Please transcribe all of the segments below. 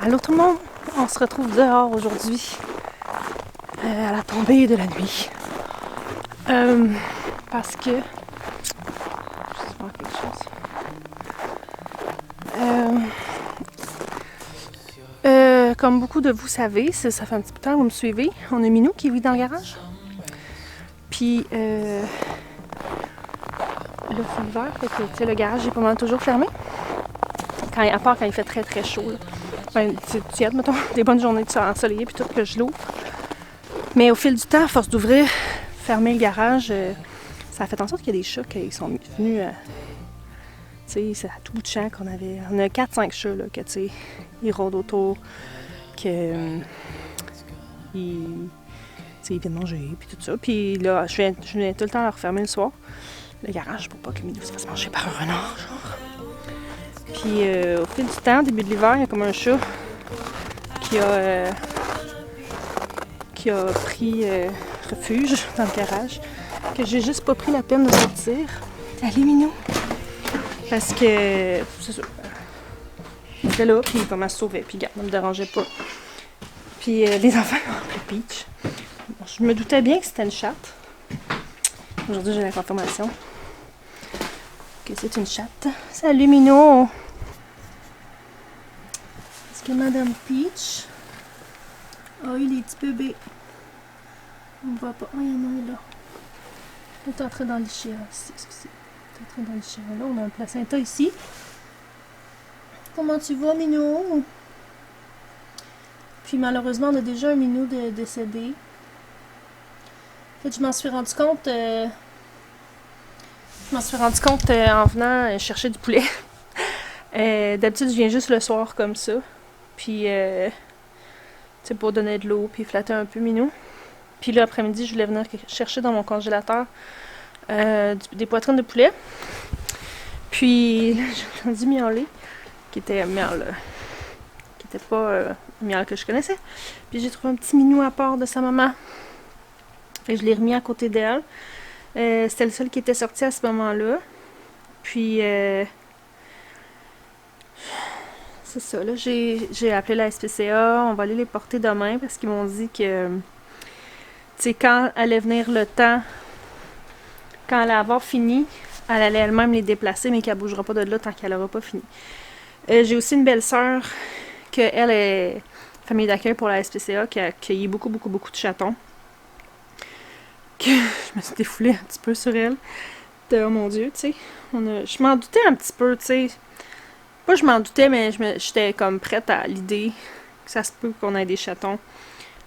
Allô tout le monde, on se retrouve dehors aujourd'hui à la tombée de la nuit. Parce que... Je vois quelque chose. Comme beaucoup de vous savez, ça fait un petit peu de temps que vous me suivez, on a Minou qui vit dans le garage. Puis là c'est l'hiver, fait que le garage est pas mal toujours fermé. À part quand il fait très très chaud. Là. Ben, c'est tiède, mettons, des bonnes journées ensoleillées puis tout que je l'ouvre. Mais au fil du temps, à force d'ouvrir, fermer le garage, ça a fait en sorte qu'il y a des chats qui sont venus, tu sais, c'est à tout bout de champ qu'on avait. On a 4-5 chats, là, que tu sais, ils rôdent autour, que ils viennent manger, puis tout ça. Puis là, je viens tout le temps leur fermer le soir, le garage, pour pas que Minou se fasse manger par un renard, genre. Puis au fil du temps, début de l'hiver, il y a comme un chat qui a pris refuge dans le garage, que j'ai juste pas pris la peine de sortir. Allez, Minou! Parce que, c'est ça, il était là, puis il va me sauver, puis regarde, ne me dérangeait pas. Puis les enfants m'ont appelé Peach. Bon, je me doutais bien que c'était une chatte. Aujourd'hui, j'ai la confirmation que c'est une chatte. Salut, Minou! Est-ce que Madame Peach a eu des petits bébés? On ne voit pas. Oh, il y en a un là. On est en train d'en licher. Excusez. On est en train d'en licher. Là, on a un placenta ici. Comment tu vas, Minou? Puis malheureusement, on a déjà un Minou décédé. En fait, je m'en suis rendu compte. En venant chercher du poulet. D'habitude, je viens juste le soir comme ça. Puis, tu sais, pour donner de l'eau, puis flatter un peu Minou. Puis là, après-midi, je voulais venir chercher dans mon congélateur des poitrines de poulet. Puis là, j'ai entendu miauler, qui était pas un miaule que je connaissais. Puis j'ai trouvé un petit Minou à part de sa maman. Fait que je l'ai remis à côté d'elle. C'était le seul qui était sorti à ce moment-là. Puis c'est ça, là, j'ai appelé la SPCA. On va aller les porter demain parce qu'ils m'ont dit que quand allait venir le temps, quand elle allait avoir fini, elle allait elle-même les déplacer, mais qu'elle ne bougera pas de là tant qu'elle n'aura pas fini. J'ai aussi une belle-sœur, qu'elle est famille d'accueil pour la SPCA, qui a accueilli beaucoup de chatons. Que je me suis défoulée un petit peu sur elle. Oh mon Dieu, tu sais. Je m'en doutais un petit peu, tu sais. Pas je m'en doutais, mais j'étais comme prête à l'idée que ça se peut qu'on ait des chatons.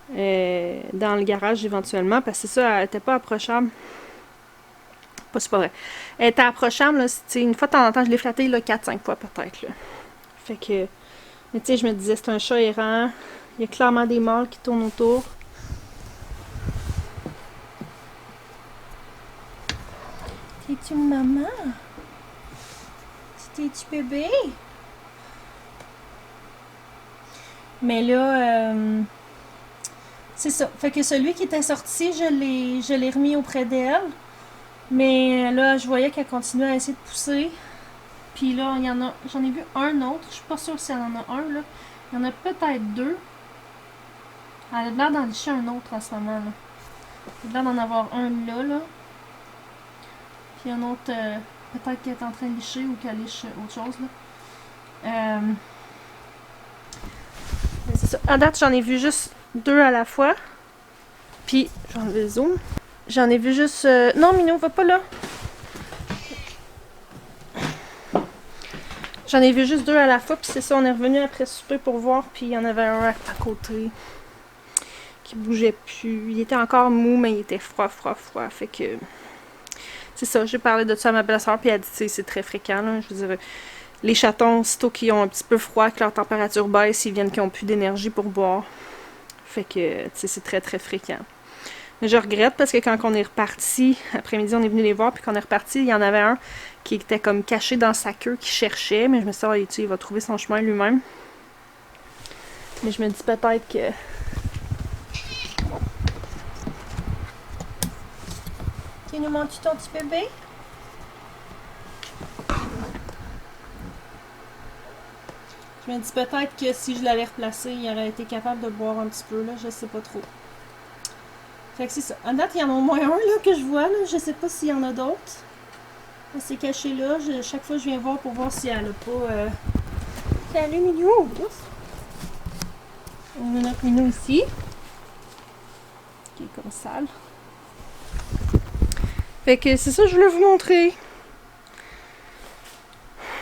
Dans le garage éventuellement, parce que c'est ça, elle était pas approchable. C'est pas vrai. Elle était approchable, là, une fois de temps en temps, je l'ai flatté 4-5 fois peut-être. Là. Fait que. Mais tu sais, je me disais, c'est un chat errant. Il y a clairement des mâles qui tournent autour. T'es-tu une maman? T'es-tu bébé? Mais là, c'est ça. Fait que celui qui était sorti, je l'ai remis auprès d'elle. Mais là, je voyais qu'elle continuait à essayer de pousser. Puis là, j'en ai vu un autre. Je suis pas sûre s'il y en a un, là. Il y en a peut-être deux. Elle a l'air d'en licher un autre en ce moment, là. Elle a l'air d'en avoir un là. Puis un autre, peut-être qu'elle est en train de licher ou qu'elle liche autre chose, là. C'est ça. À date, j'en ai vu juste 2 à la fois. Puis, je vais enlever le zoom. J'en ai vu juste... Non, Minou, va pas là. J'en ai vu juste 2 à la fois. Puis c'est ça, on est revenu après souper pour voir. Puis il y en avait un à côté qui bougeait plus. Il était encore mou, mais il était froid. Fait que... C'est ça, j'ai parlé de ça à ma belle-sœur. Puis elle dit, c'est très fréquent, là. Je veux dire... Les chatons, sitôt qu'ils ont un petit peu froid, que leur température baisse, ils viennent qu'ils n'ont plus d'énergie pour boire. Fait que, tu sais, c'est très fréquent. Mais je regrette parce que quand on est reparti, après-midi, on est venu les voir, puis quand on est reparti, il y en avait un qui était comme caché dans sa queue, qui cherchait, mais je me suis dit, il va trouver son chemin lui-même. Mais je me dis peut-être que... Tu nous montres ton petit bébé? Je me dis peut-être que si je l'avais replacé, il aurait été capable de boire un petit peu, là, je sais pas trop. Fait que c'est ça. À date, il y en a au moins un là, que je vois, là. Je sais pas s'il y en a d'autres. C'est caché là. Chaque fois, je viens voir pour voir si elle a pas... Salut, Minou! On a notre Minou ici. Qui est comme sale. Fait que c'est ça que je voulais vous montrer.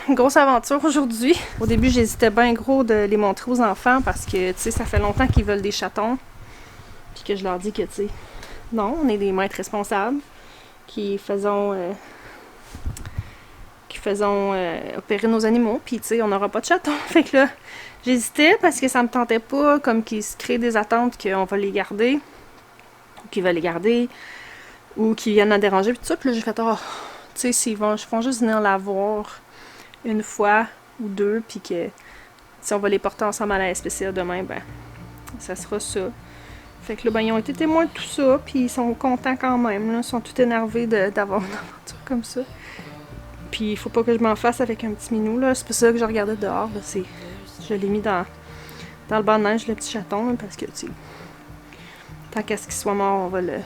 Une grosse aventure aujourd'hui. Au début, j'hésitais bien gros de les montrer aux enfants parce que, tu sais, ça fait longtemps qu'ils veulent des chatons. Puis que je leur dis que, tu sais, non, on est des maîtres responsables qui faisons opérer nos animaux. Puis, tu sais, on n'aura pas de chatons. Fait que là, j'hésitais parce que ça me tentait pas, comme qu'ils se créent des attentes qu'on va les garder, ou qu'ils veulent les garder, ou qu'ils viennent à déranger. Puis tout ça, puis là, j'ai fait, oh, tu sais, s'ils vont juste venir la voir une fois ou deux, puis que si on va les porter ensemble à la SPCA demain, ben, ça sera ça. Fait que là, ben, ils ont été témoins de tout ça, puis ils sont contents quand même, là. Ils sont tout énervés d'avoir une aventure comme ça. Puis il faut pas que je m'en fasse avec un petit minou, là. C'est pour ça que je regardais dehors, là. Je l'ai mis dans le banc de neige, le petit chaton, là, parce que, tu sais, tant qu'à ce qu'il soit mort, on va le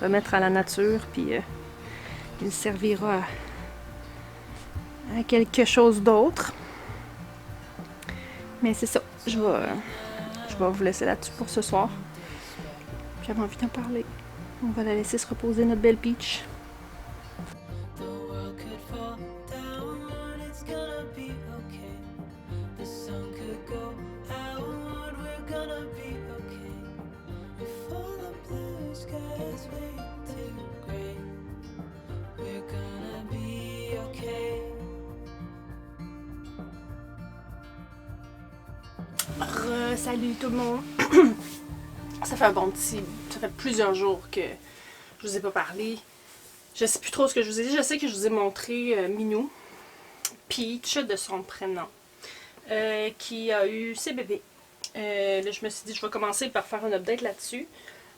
remettre à la nature, puis il servira à quelque chose d'autre. Mais c'est ça, je vais vous laisser là-dessus pour ce soir. J'avais envie d'en parler. On va la laisser se reposer, notre belle Peach. Salut tout le monde. Ça fait plusieurs jours que je vous ai pas parlé. Je sais plus trop ce que je vous ai dit. Je sais que je vous ai montré Minou, Peach de son prénom, qui a eu ses bébés. Là, je me suis dit je vais commencer par faire un update là-dessus.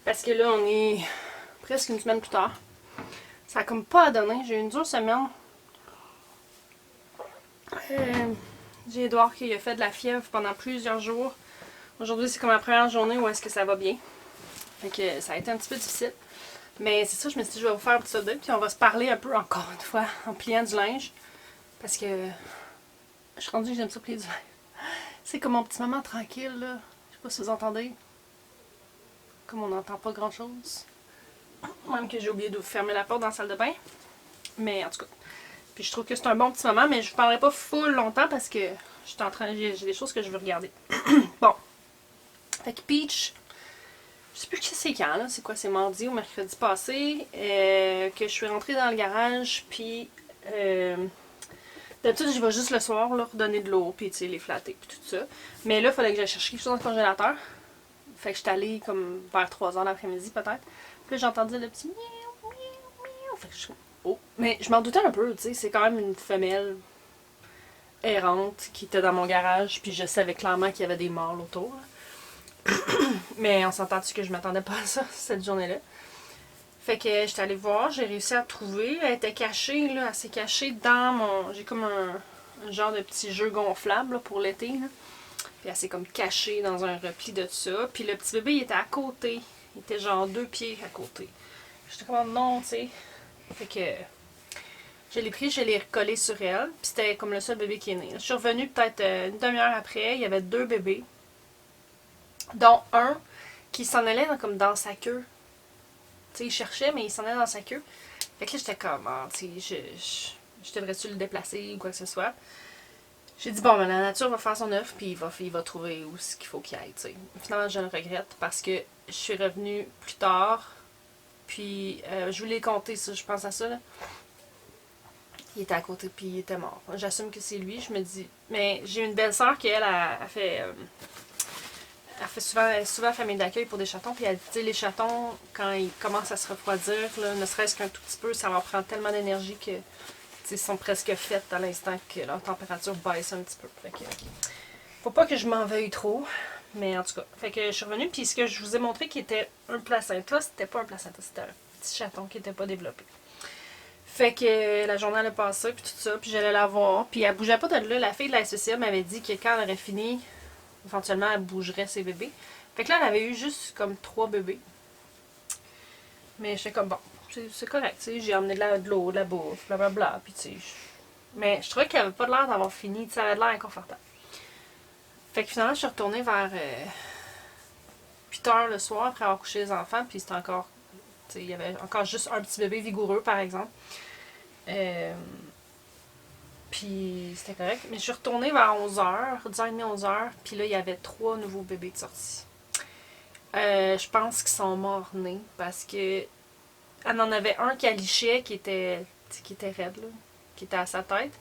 Parce que là, on est presque une semaine plus tard. Ça a comme pas à donner. J'ai eu une dure semaine. J'ai Edouard qui a fait de la fièvre pendant plusieurs jours. Aujourd'hui, c'est comme la première journée où est-ce que ça va bien. Fait que ça a été un petit peu difficile. Mais c'est ça, je me suis dit, je vais vous faire un petit update. Puis on va se parler un peu encore une fois en pliant du linge. Parce que je suis rendue que j'aime ça plier du linge. C'est comme mon petit moment tranquille, là. Je sais pas si vous entendez. Comme on n'entend pas grand-chose. Même que j'ai oublié de fermer la porte dans la salle de bain. Mais en tout cas. Puis je trouve que c'est un bon petit moment. Mais je ne parlerai pas full longtemps parce que j'ai des choses que je veux regarder. Bon. Fait que Peach, je sais plus c'est quand, là. C'est quoi, c'est mardi ou mercredi passé, que je suis rentrée dans le garage, puis d'habitude, j'y vais juste le soir, là, redonner de l'eau, puis tu sais, les flatter, puis tout ça. Mais là, il fallait que j'aille chercher quelque chose dans le congélateur. Fait que j'étais allée comme vers 3h l'après-midi, peut-être. Puis là, j'ai entendu le petit miaou, miaou, miaou. Fait que je oh. Mais je m'en doutais un peu, tu sais, c'est quand même une femelle errante qui était dans mon garage, puis je savais clairement qu'il y avait des mâles autour, là. Mais on s'entend-tu que je m'attendais pas à ça cette journée-là. Fait que j'étais allée voir, j'ai réussi à trouver. Elle était cachée, là, elle s'est cachée dans mon... J'ai comme un genre de petit jeu gonflable là, pour l'été. Là. Puis elle s'est comme cachée dans un repli de ça. Puis le petit bébé, il était à côté. Il était genre 2 pieds à côté. J'étais comme non, tu sais. Fait que je l'ai pris, je l'ai recollé sur elle. Puis c'était comme le seul bébé qui est né. Je suis revenue peut-être une demi-heure après. Il y avait 2 bébés. Dont un qui s'en allait comme dans sa queue. Tu sais, il cherchait, mais il s'en allait dans sa queue. Fait que là, j'étais comme, tu sais, je devrais-tu le déplacer ou quoi que ce soit. J'ai dit, bon, ben, la nature va faire son œuvre, puis il va trouver où ce qu'il faut qu'il aille, tu sais. Finalement, je le regrette parce que je suis revenue plus tard, puis je voulais compter ça, je pense à ça, là. Il était à côté, puis il était mort. J'assume que c'est lui, je me dis. Mais j'ai une belle-sœur qui, elle, a fait... Elle fait souvent famille d'accueil pour des chatons, puis elle dit les chatons, quand ils commencent à se refroidir, là, ne serait-ce qu'un tout petit peu, ça leur prend tellement d'énergie que ils sont presque faites à l'instant que leur température baisse un petit peu. Fait que, faut pas que je m'en veuille trop, mais en tout cas. Fait que je suis revenue, puis ce que je vous ai montré qui était un placenta, c'était pas un placenta, c'était un petit chaton qui était pas développé. Fait que la journée allait passer, puis tout ça, puis j'allais la voir. Puis elle bougeait pas de là. La fille de la SPCA m'avait dit que quand elle aurait fini, éventuellement, elle bougerait ses bébés. Fait que là, elle avait eu juste comme 3 bébés. Mais j'étais comme, bon, c'est correct, tu sais. J'ai emmené de l'eau, de la bouffe, blablabla, puis tu sais. Mais je trouvais qu'elle avait pas l'air d'avoir fini, tu sais, elle avait l'air inconfortable. Fait que finalement, je suis retournée vers 8h le soir après avoir couché les enfants, puis c'était encore, tu sais, il y avait encore juste un petit bébé vigoureux, par exemple. Puis c'était correct. Mais je suis retournée vers 11h, 10h30, 11h, puis là, il y avait 3 nouveaux bébés de sortie. Je pense qu'ils sont morts-nés parce que elle en avait un qui lichait qui était raide, là, qui était à sa tête.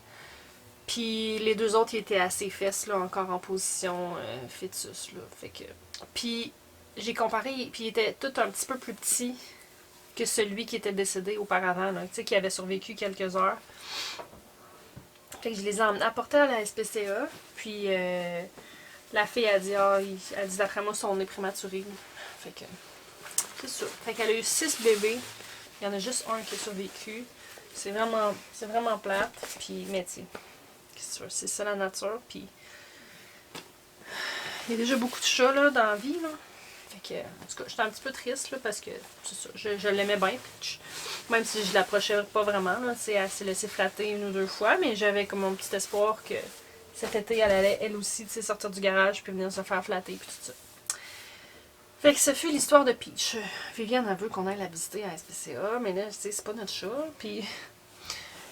Puis les 2 autres, ils étaient à ses fesses, là, encore en position fœtus, là. Fait que... Puis j'ai comparé, puis il était tout un petit peu plus petit que celui qui était décédé auparavant, là, tu sais, qui avait survécu quelques heures. Fait que je les ai apportés à la SPCA, puis la fille a dit, elle dit d'après moi, son nez prématuré. Fait que, c'est ça. Fait qu'elle a eu 6 bébés, il y en a juste un qui a survécu. C'est vraiment plate, puis, mais tu sais, qu'est-ce que tu veux, c'est ça la nature, puis il y a déjà beaucoup de chats, là, dans la vie, là. Fait que, en tout cas, j'étais un petit peu triste, là, parce que, c'est ça, je l'aimais bien, Peach. Même si je l'approchais pas vraiment, là, elle s'est laissée flatter 1 ou 2 fois, mais j'avais comme mon petit espoir que cet été, elle allait, elle aussi, tu sais, sortir du garage, puis venir se faire flatter, puis tout ça. Fait que ce fut l'histoire de Peach. Viviane, elle veut qu'on aille la visiter à SPCA, mais là, tu sais, c'est pas notre chat, puis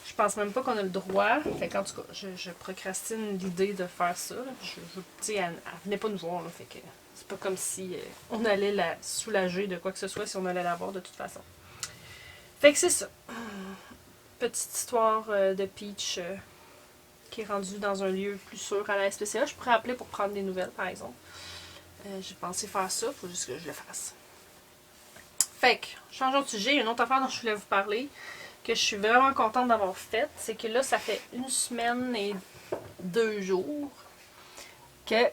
je pense même pas qu'on a le droit. Fait qu'en tout cas, je procrastine l'idée de faire ça. Tu sais, elle venait pas nous voir, là, fait que c'est pas comme si on allait la soulager de quoi que ce soit si on allait la voir de toute façon. Fait que c'est ça. Petite histoire de Peach qui est rendue dans un lieu plus sûr à la SPCA. Je pourrais appeler pour prendre des nouvelles, par exemple. J'ai pensé faire ça, faut juste que je le fasse. Fait que, changeons de sujet, il y a une autre affaire dont je voulais vous parler, que je suis vraiment contente d'avoir faite, c'est que là, ça fait 1 semaine et 2 jours que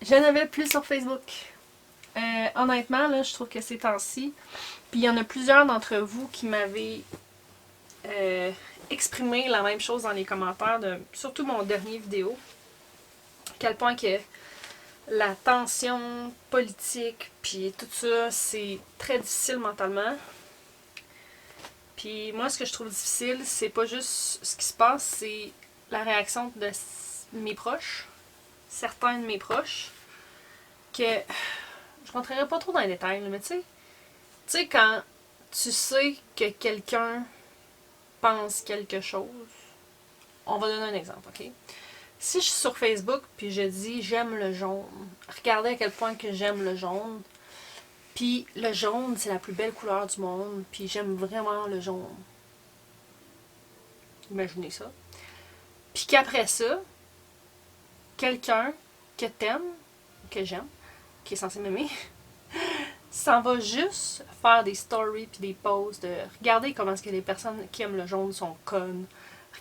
je n'avais plus sur Facebook. Honnêtement, là, je trouve que ces temps-ci, puis il y en a plusieurs d'entre vous qui m'avaient exprimé la même chose dans les commentaires, surtout mon dernier vidéo, à quel point que la tension politique, puis tout ça, c'est très difficile mentalement. Puis moi, ce que je trouve difficile, c'est pas juste ce qui se passe, c'est la réaction de mes proches, certains de mes proches, que je rentrerai pas trop dans les détails, mais tu sais, quand tu sais que quelqu'un pense quelque chose, on va donner un exemple, ok? Si je suis sur Facebook puis je dis j'aime le jaune, regardez à quel point que j'aime le jaune. Puis le jaune, c'est la plus belle couleur du monde, puis j'aime vraiment le jaune. Imaginez ça. Puis qu'après ça, quelqu'un que t'aimes, que j'aime, qui est censé m'aimer, s'en va juste faire des stories puis des posts de regardez comment est-ce que les personnes qui aiment le jaune sont connes.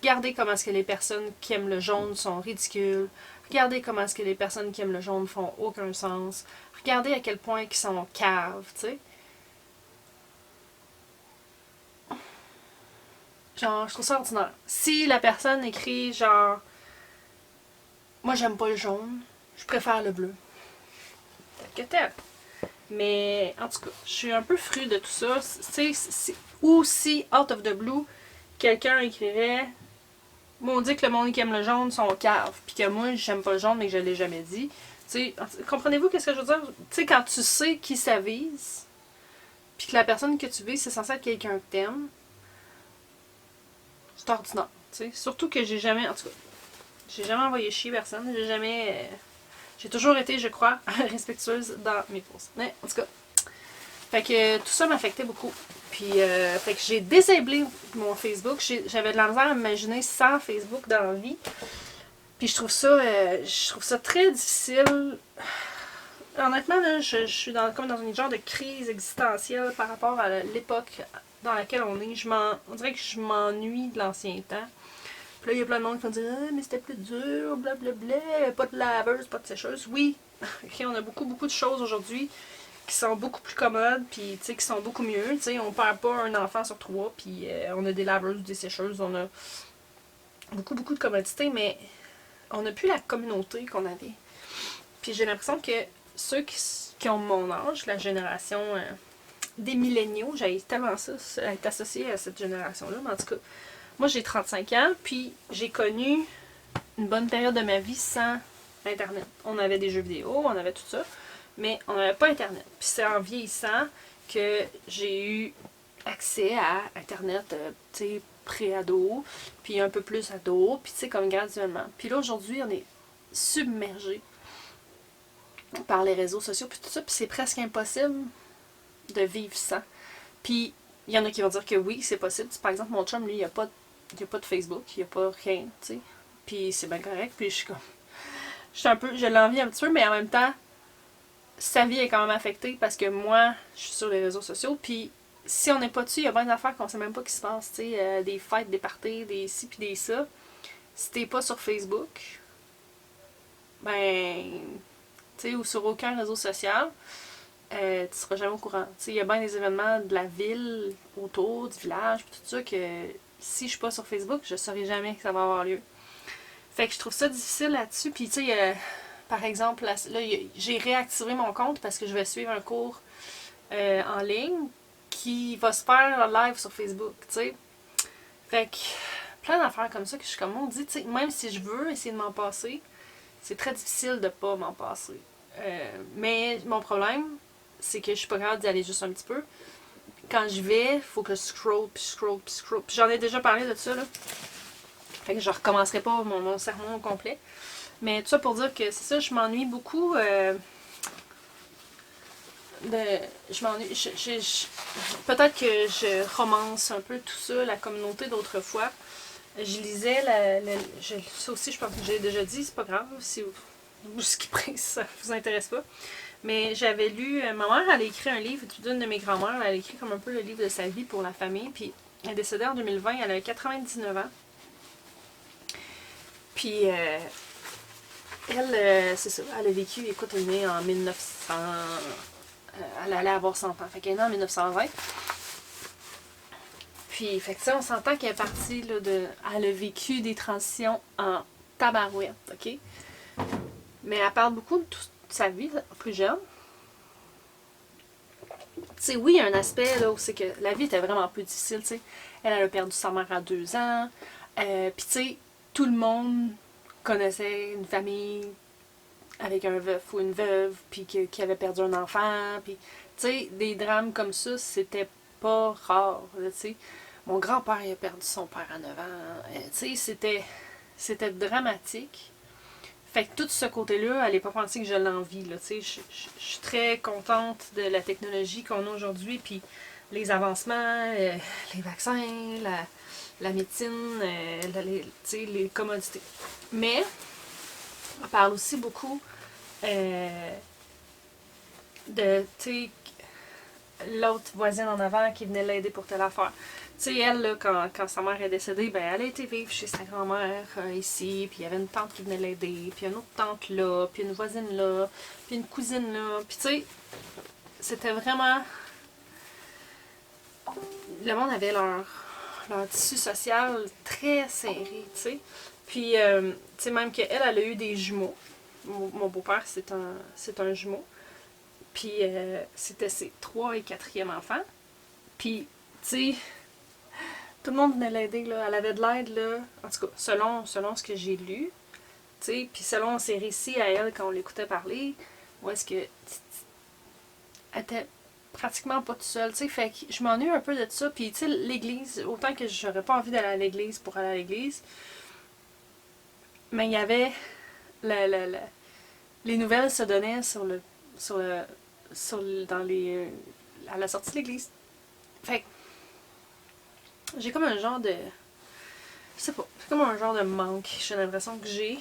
Regardez comment est-ce que les personnes qui aiment le jaune sont ridicules. Regardez comment est-ce que les personnes qui aiment le jaune font aucun sens. Regardez à quel point ils sont caves, tu sais. Genre, je trouve ça ordinaire. Si la personne écrit genre moi j'aime pas le jaune, je préfère le bleu. Peut-être que t'aimes. Mais en tout cas, je suis un peu fru de tout ça. Ou si, out of the blue, quelqu'un écrirait moi on dit que le monde qui aime le jaune sont caves, puis que moi j'aime pas le jaune mais que je l'ai jamais dit. T'sais, comprenez-vous qu'est-ce que je veux dire? Tu sais, quand tu sais qui ça vise, puis que la personne que tu vises, c'est censé être quelqu'un que t'aimes, c'est ordinaire. T'sais. Surtout que j'ai jamais, en tout cas, j'ai jamais envoyé chier personne, j'ai jamais... j'ai toujours été, je crois, respectueuse dans mes posts. Mais en tout cas, fait que tout ça m'affectait beaucoup. Puis, fait que j'ai désablé mon Facebook. J'avais de la misère à m'imaginer sans Facebook dans la vie. Puis je trouve ça très difficile. Honnêtement, là, je suis comme dans une genre de crise existentielle par rapport à l'époque dans laquelle on est. On dirait que je m'ennuie de l'ancien temps. Puis là, il y a plein de monde qui vont dire ah, mais c'était plus dur, blablabla, pas de laveuse, pas de sécheuse. Oui, okay, on a beaucoup de choses aujourd'hui qui sont beaucoup plus commodes, puis tu sais, qui sont beaucoup mieux. Tu sais, on perd pas un enfant sur 3, puis on a des laveuses, des sécheuses, on a beaucoup de commodités, mais on n'a plus la communauté qu'on avait. Puis j'ai l'impression que ceux qui ont mon âge, la génération des milléniaux, j'ai tellement ça, être associée à cette génération-là, mais en tout cas, moi j'ai 35 ans, puis j'ai connu une bonne période de ma vie sans Internet. On avait des jeux vidéo, on avait tout ça, mais on n'avait pas Internet. Puis c'est en vieillissant que j'ai eu accès à Internet, tu sais, pré-ado, puis un peu plus ado, puis tu sais, comme graduellement. Puis là, aujourd'hui, on est submergé par les réseaux sociaux, puis tout ça, puis c'est presque impossible de vivre sans. Puis il y en a qui vont dire que oui, c'est possible. Par exemple, mon chum, lui, il n'y a pas de Facebook, il n'y a pas rien, tu sais. Puis c'est bien correct, puis je suis comme... Je l'envie un petit peu, mais en même temps, sa vie est quand même affectée parce que moi, je suis sur les réseaux sociaux, puis si on n'est pas dessus, il y a bien d'affaires qu'on sait même pas qui se passent, tu sais, des fêtes, des parties, des ci puis des ça. Si t'es pas sur Facebook, ben, tu sais, ou sur aucun réseau social, tu seras jamais au courant. Tu sais, il y a bien des événements de la ville, autour, du village, puis tout ça, que si je suis pas sur Facebook, je saurais jamais que ça va avoir lieu. Fait que je trouve ça difficile là-dessus, puis tu sais, par exemple, là, j'ai réactivé mon compte parce que je vais suivre un cours en ligne qui va se faire en live sur Facebook, tu sais. Fait que plein d'affaires comme ça que je suis comme on dit, tu sais, même si je veux essayer de m'en passer, c'est très difficile de pas m'en passer. Mais mon problème, c'est que je suis pas capable d'y aller juste un petit peu. Quand je vais, faut que je scroll, puis scroll, puis scroll. Puis j'en ai déjà parlé de ça, là. Fait que je recommencerai pas mon sermon au complet. Mais tout ça pour dire que c'est ça, je m'ennuie beaucoup. Je m'ennuie. Peut-être que je romance un peu tout ça, la communauté d'autrefois. Je lisais ça aussi, je pense que j'ai déjà dit, c'est pas grave si vous ce qui prise, ça vous intéresse pas. Mais j'avais lu, ma mère, elle a écrit un livre d'une de mes grand-mères, elle a écrit comme un peu le livre de sa vie pour la famille, puis elle est décédée en 2020, elle avait 99 ans. Puis elle, c'est ça, elle a vécu, écoute, elle est née en 1900, elle allait avoir 100 ans, fait qu'elle est née en 1920. Puis, fait que ça, on s'entend qu'elle est partie, là, elle a vécu des transitions en tabarouette, ok? Mais elle parle beaucoup de toute sa vie, plus jeune. Tu sais, oui, il y a un aspect, là, où c'est que la vie était vraiment plus difficile, tu sais. Elle a perdu sa mère à 2 ans. Puis, tu sais, tout le monde connaissait une famille avec un veuf ou une veuve, puis qui avait perdu un enfant. Puis, tu sais, des drames comme ça, c'était pas rare, tu sais. Mon grand-père il a perdu son père à 9 ans. Tu sais, c'était dramatique. Fait que tout ce côté-là, elle n'est pas pensée que je l'envie. Là, tu sais, je suis très contente de la technologie qu'on a aujourd'hui, puis les avancements, les vaccins, la médecine, les commodités. Mais on parle aussi beaucoup de, tu sais, l'autre voisine en avant qui venait l'aider pour telle affaire. Tu sais, elle, là, quand sa mère est décédée, ben, elle a été vivre chez sa grand-mère ici, puis il y avait une tante qui venait l'aider, puis une autre tante là, puis une voisine là, puis une cousine là. Puis tu sais, c'était vraiment... Le monde avait leur tissu social très serré, tu sais. Puis, tu sais, même qu'elle, elle a eu des jumeaux. Mon beau-père, c'est un jumeau. Puis, c'était ses 3 et 4e enfants. Puis, tu sais... Tout le monde venait l'aider, là. Elle avait de l'aide, là. En tout cas, selon ce que j'ai lu, tu sais, puis selon ses récits à elle, quand on l'écoutait parler, où est-ce que... Elle était pratiquement pas toute seule, tu sais. Fait que je m'ennuie un peu de ça. Puis, tu sais, l'église, autant que j'aurais pas envie d'aller à l'église pour aller à l'église, mais il y avait... les nouvelles se donnaient à la sortie de l'église. Fait que j'ai comme un genre de... Je sais pas, c'est comme un genre de manque, j'ai l'impression que j'ai.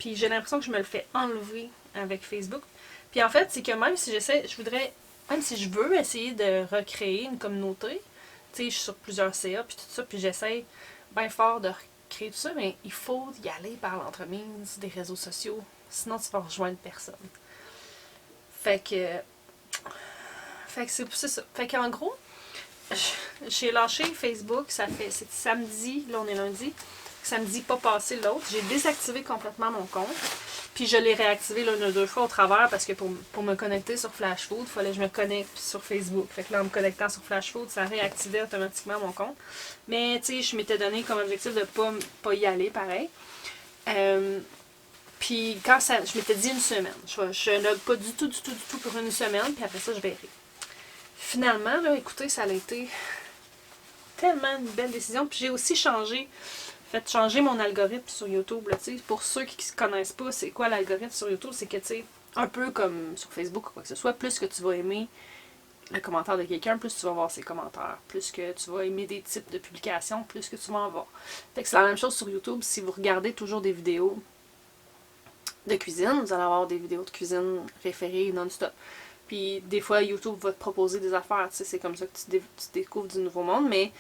Puis j'ai l'impression que je me le fais enlever avec Facebook. Puis en fait, c'est que même si même si je veux essayer de recréer une communauté, tu sais, je suis sur plusieurs CA, puis tout ça, puis j'essaie bien fort de recréer tout ça, mais il faut y aller par l'entremise des réseaux sociaux, sinon tu vas rejoindre personne. Fait que Fait que c'est ça. Fait qu'en gros, j'ai lâché Facebook, c'est samedi, là on est lundi, samedi pas passé l'autre. J'ai désactivé complètement mon compte. Puis je l'ai réactivé là, 2 fois au travers parce que pour me connecter sur Flash Food, il fallait que je me connecte sur Facebook. Fait que là, en me connectant sur Flash Food, ça réactivait automatiquement mon compte. Mais tu sais, je m'étais donné comme objectif de pas y aller pareil. Puis quand je m'étais dit une semaine. Je log pas du tout pour une semaine, puis après ça, je verrai. Finalement, là, écoutez, ça a été tellement une belle décision. Puis j'ai aussi changer mon algorithme sur YouTube. Là, pour ceux qui ne connaissent pas, c'est quoi l'algorithme sur YouTube? C'est que, tu sais, un peu comme sur Facebook ou quoi que ce soit, plus que tu vas aimer le commentaire de quelqu'un, plus tu vas voir ses commentaires. Plus que tu vas aimer des types de publications, plus que tu vas en voir. Fait que c'est la même chose sur YouTube. Si vous regardez toujours des vidéos de cuisine, vous allez avoir des vidéos de cuisine référées non-stop. Puis des fois, YouTube va te proposer des affaires, tu sais, c'est comme ça que tu découvres du nouveau monde, mais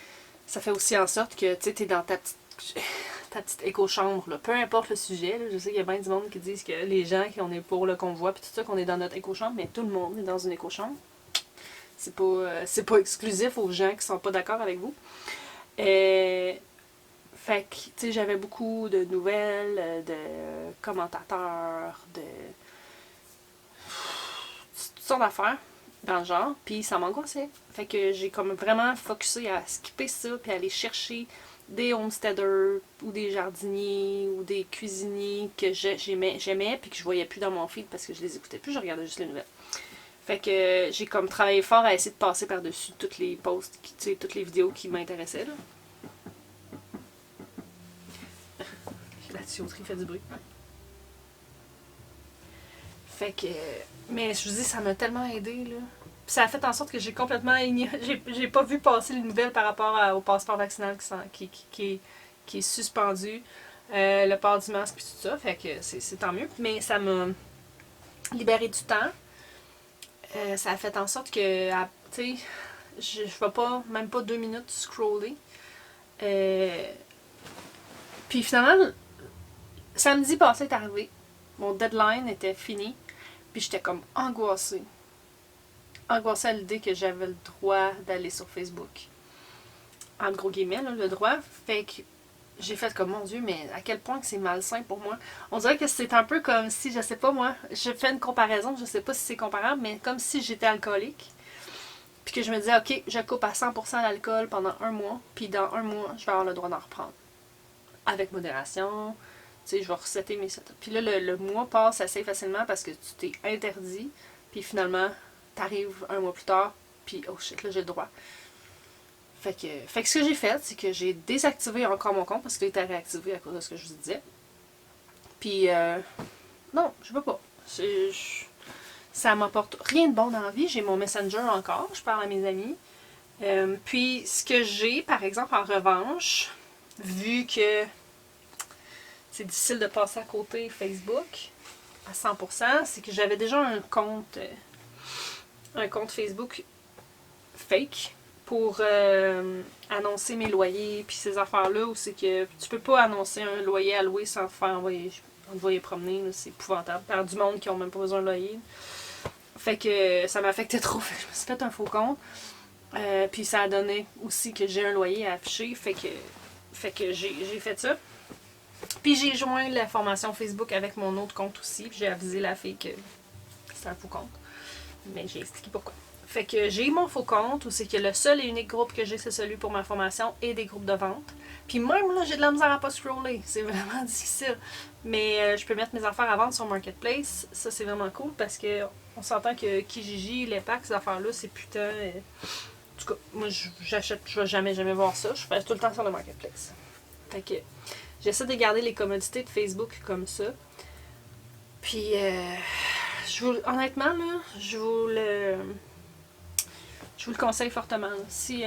ça fait aussi en sorte que tu es dans ta petite éco-chambre, là. Peu importe le sujet, là. Je sais qu'il y a bien du monde qui disent que les gens, qu'on est pour le convoi, puis tout ça, qu'on est dans notre éco-chambre, mais tout le monde est dans une éco-chambre. C'est pas exclusif aux gens qui sont pas d'accord avec vous. Fait que, tu sais, j'avais beaucoup de nouvelles, de commentateurs, de toutes sortes d'affaires dans le genre, puis ça m'angoissait. Fait que j'ai comme vraiment focusé à skipper ça, puis à aller chercher des homesteaders, ou des jardiniers, ou des cuisiniers que j'aimais, puis que je voyais plus dans mon feed parce que je les écoutais plus, je regardais juste les nouvelles. Fait que j'ai comme travaillé fort à essayer de passer par-dessus toutes les posts, tu sais, toutes les vidéos qui m'intéressaient, là. La tuyauterie fait du bruit. Fait que... Mais je vous dis, ça m'a tellement aidé, là. Puis ça a fait en sorte que j'ai complètement j'ai pas vu passer les nouvelles par rapport au passeport vaccinal qui est suspendu. Le port du masque puis tout ça. Fait que c'est tant mieux. Mais ça m'a libéré du temps. Ça a fait en sorte que, tu sais, je vais pas, même pas 2 minutes scroller. Puis finalement, samedi passé est arrivé. Mon deadline était fini. Puis j'étais comme angoissée. Angoissée à l'idée que j'avais le droit d'aller sur Facebook. En gros guillemets, là, le droit. Fait que j'ai fait comme, mon Dieu, mais à quel point que c'est malsain pour moi. On dirait que c'est un peu comme si, je sais pas moi, je fais une comparaison, je sais pas si c'est comparable, mais comme si j'étais alcoolique. Puis que je me disais, ok, je coupe à 100% l'alcool pendant 1 mois, puis dans 1 mois, je vais avoir le droit d'en reprendre. Avec modération, tu sais, je vais resetter mes setups. Puis là, le mois passe assez facilement parce que tu t'es interdit, puis finalement, t'arrives 1 mois plus tard, puis oh shit, là j'ai le droit. Fait que ce que j'ai fait, c'est que j'ai désactivé encore mon compte parce qu'il était réactivé à cause de ce que je vous disais. Puis, non, je veux pas. Ça m'apporte rien de bon dans la vie. J'ai mon Messenger encore, je parle à mes amis. Puis, ce que j'ai, par exemple, en revanche, vu que c'est difficile de passer à côté Facebook à 100%, c'est que j'avais déjà un compte Facebook fake pour annoncer mes loyers puis ces affaires-là, où c'est que tu peux pas annoncer un loyer à louer sans te faire envoyer promener, là, c'est épouvantable. Par du monde qui ont même pas besoin de loyer. Fait que ça m'affectait trop, fait que je me suis fait un faux compte. Puis ça a donné aussi que j'ai un loyer à afficher, fait que j'ai fait ça. Puis j'ai joint la formation Facebook avec mon autre compte aussi, puis j'ai avisé la fille que c'était un faux compte. Mais j'ai expliqué pourquoi. Fait que j'ai mon faux compte, où c'est que le seul et unique groupe que j'ai, c'est celui pour ma formation et des groupes de vente. Puis même là, j'ai de la misère à pas scroller. C'est vraiment difficile. Mais je peux mettre mes affaires à vendre sur Marketplace. Ça, c'est vraiment cool parce que on s'entend que Kijiji, les packs, ces affaires-là, c'est putain. En tout cas, moi, je vais jamais voir ça. Je fais tout le temps sur le Marketplace. Fait que j'essaie de garder les commodités de Facebook comme ça. Puis, honnêtement, là, je vous le conseille fortement. Si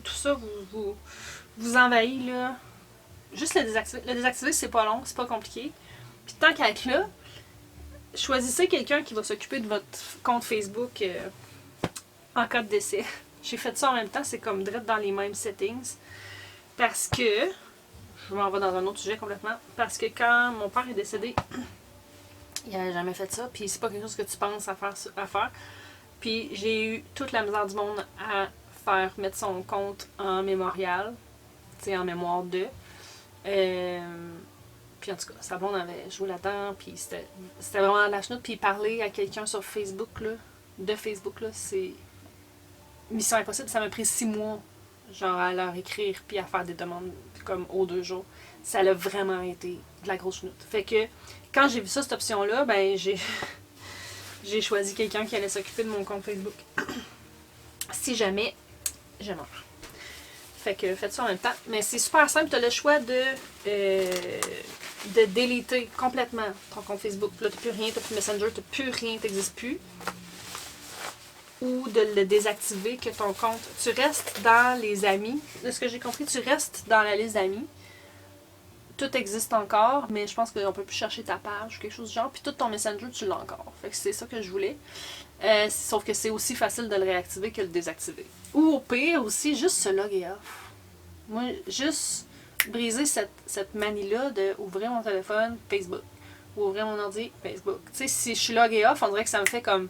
tout ça vous envahit, là, juste le désactiver. Le désactiver, c'est pas long, c'est pas compliqué. Puis tant qu'à être là, choisissez quelqu'un qui va s'occuper de votre compte Facebook en cas de décès. J'ai fait ça en même temps, c'est comme direct dans les mêmes settings. Parce que, je m'en vais dans un autre sujet complètement, parce que quand mon père est décédé, il avait jamais fait ça, puis c'est pas quelque chose que tu penses à faire. Puis j'ai eu toute la misère du monde à faire mettre son compte en mémorial, tu sais, en mémoire de. Puis en tout cas, sa blonde avait joué là-dedans, puis c'était vraiment la chenoute. Puis parler à quelqu'un sur Facebook, là, de Facebook, là, c'est mission impossible. Ça m'a pris 6 mois, genre, à leur écrire, puis à faire des demandes comme aux 2 jours. Ça a vraiment été de la grosse chenoute. Fait que, quand j'ai vu ça, cette option-là, ben, j'ai choisi quelqu'un qui allait s'occuper de mon compte Facebook. Si jamais je meurs. Fait que faites ça en même temps. Mais c'est super simple, tu as le choix de déliter complètement ton compte Facebook. Là, t'as plus rien, t'as plus Messenger, t'as plus rien, t'existes plus. Ou de le désactiver, que ton compte. Tu restes dans les amis. De ce que j'ai compris, tu restes dans la liste d'amis. Tout existe encore, mais je pense qu'on peut plus chercher ta page ou quelque chose du genre. Puis tout ton Messenger, tu l'as encore. Fait que c'est ça que je voulais. Sauf que c'est aussi facile de le réactiver que de le désactiver. Ou au pire aussi, juste se loguer off. Moi, juste briser cette manie-là d'ouvrir mon téléphone, Facebook. Ou ouvrir mon ordi, Facebook. Tu sais, si je suis logué off, on dirait que ça me fait comme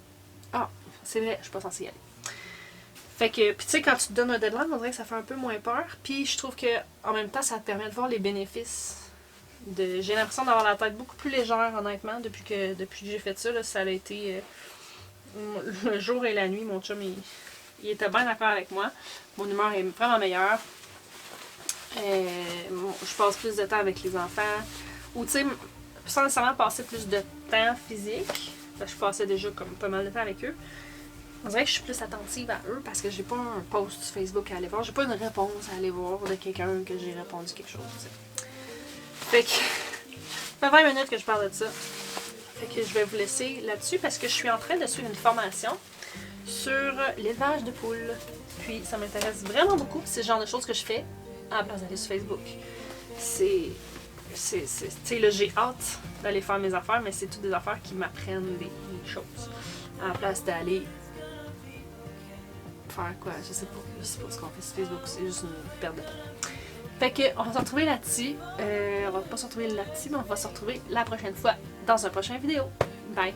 ah, c'est vrai, je suis pas censée y aller. Fait que, puis tu sais, quand tu te donnes un deadline, on dirait que ça fait un peu moins peur. Puis je trouve que en même temps, ça te permet de voir les bénéfices. J'ai l'impression d'avoir la tête beaucoup plus légère, honnêtement, depuis que j'ai fait ça. Là, ça a été le jour et la nuit. Mon chum, il était bien d'accord avec moi. Mon humeur est vraiment meilleure. Je passe plus de temps avec les enfants. Ou tu sais, sans nécessairement passer plus de temps physique. Parce que je passais déjà comme pas mal de temps avec eux. On dirait que je suis plus attentive à eux parce que j'ai pas un post sur Facebook à aller voir. J'ai pas une réponse à aller voir de quelqu'un que j'ai répondu quelque chose. T'sais. Fait que ça fait 20 minutes que je parle de ça. Fait que je vais vous laisser là-dessus parce que je suis en train de suivre une formation sur l'élevage de poules. Puis ça m'intéresse vraiment beaucoup. C'est le genre de choses que je fais à la place d'aller sur Facebook. Tu sais, là, j'ai hâte d'aller faire mes affaires, mais c'est toutes des affaires qui m'apprennent des choses. À la place d'aller faire quoi, je sais pas ce qu'on fait sur Facebook, c'est juste une perte de temps. Fait que, on va se retrouver là-dessus. On va pas se retrouver là-dessus, mais on va se retrouver la prochaine fois dans un prochain vidéo. Bye!